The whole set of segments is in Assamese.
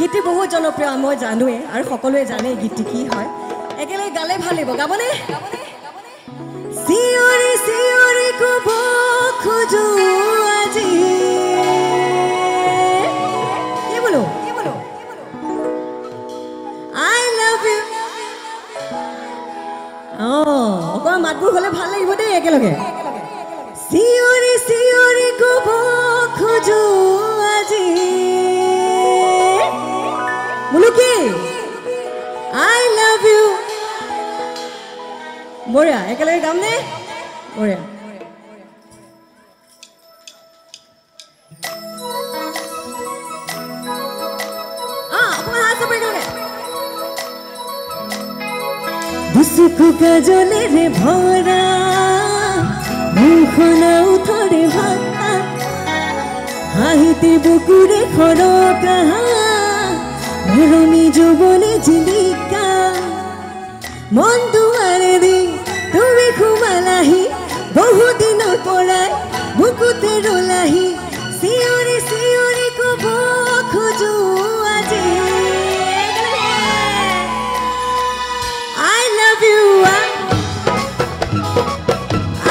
গীতটি বহুত জনপ্ৰিয় মই জানোৱে আৰু সকলোৱে জানে গীতটি কি হয় একেলগে গালে ভাল লাগিব গাবনে সিয়ৰি সিয়ৰি কব খোজো আজি কি বলো I love you অকণ মাতবোৰ হ'লে ভাল লাগিব দেই একেলগে সিয়ৰি সিয়ৰি কব খোজো আজি মুলুকি I love you বঢ়িয়া একেলগে গাম নে বঢ়িয়া অকণমান হাত চাপৰি একেলগে দুচকু কাজলেৰে ভৰা মুখনা উঠৰে ভাষা হাঁহিতে বুকুৰে খৰকা মৰমী যৌৱনে জিলিকা মন দুৱাৰে দি তুমি সোমালাহি বহুদিনৰ পৰাই বুকুতে ৰলাহি চিঞৰি চিঞৰি কব খোজো আজি I love you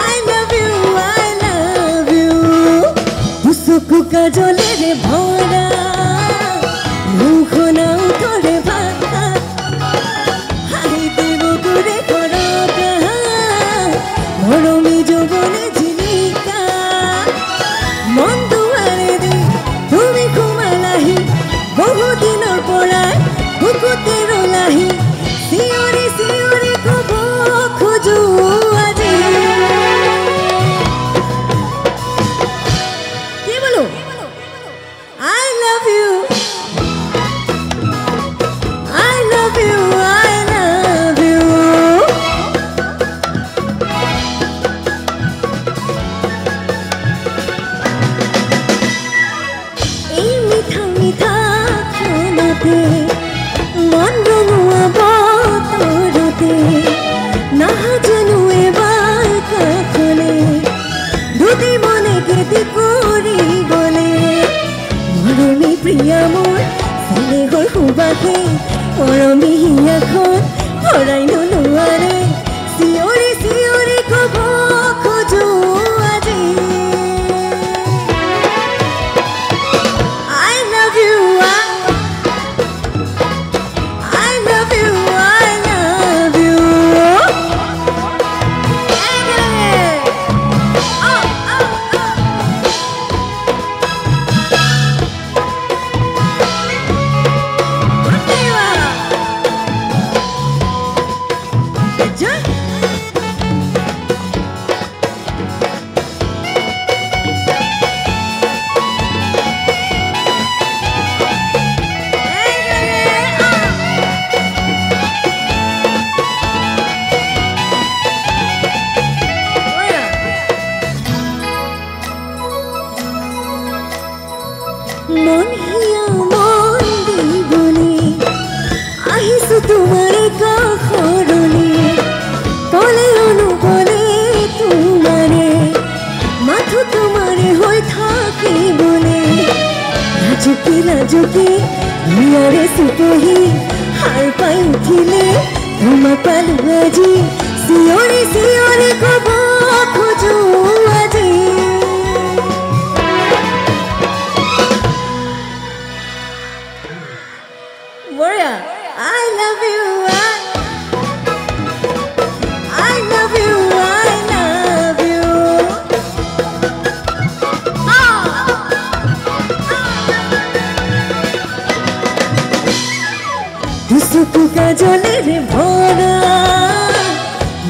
I love you I love you দুচকু কাজলেৰে ভৰা মুখনা উঠৰে ভাষা হাঁহিতে বুকুৰে খৰকা মৰমী যৌৱনে জিলিকা মন দুৱাৰে দি তুমি সোমালাহি বহুদিনৰ পৰাই বুকুতে ৰলাহি চিঞৰি চিঞৰি কব খোজো আজি কি বলো I love you I love you I love you এই মিঠা মিঠা খানাতে মন ৰঙুৱা বতৰতে নাজানো এবাৰ কাষলে দুটি মনে কেতি কৰি গলে মৰমী প্ৰিয়া মোৰ চেনেহৰ সুবাসে মৰমী হিয়াখন ভৰাই নোলোৱাৰে চিঞৰি চিঞৰি কব খোজো আজি I love you I love you I love you মন হিয়া মন দিবনে আহিছো তোমাৰ কাষৰলে কলে অনুকলে তোমাৰে মাথো তোমাৰে হৈ থাকিবলে লাজুকি লাজুকি হিয়াৰে চুপহি হাৰ পাই উঠিলে তোমাক পালো আজি চিঞৰি চিঞৰি কব খোজো আজি Moria, I love you I love you I love you দুচকু কাজলেৰে ভৰা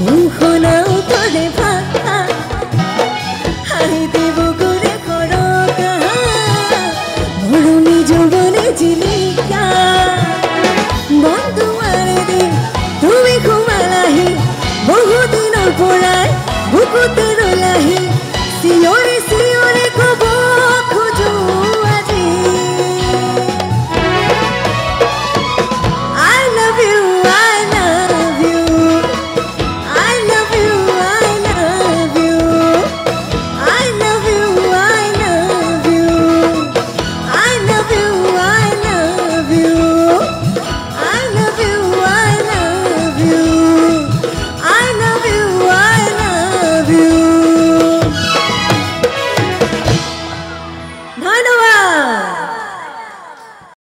মুখনা উঠৰে ভাষা হাঁহিতে বুকুৰে খৰকা মৰমী যৌৱনে জিলিকা মন দুৱাৰে দি তুমি সোমালাহি বহুদিনৰ পৰাই বুকুতে ৰলাহি চিঞৰি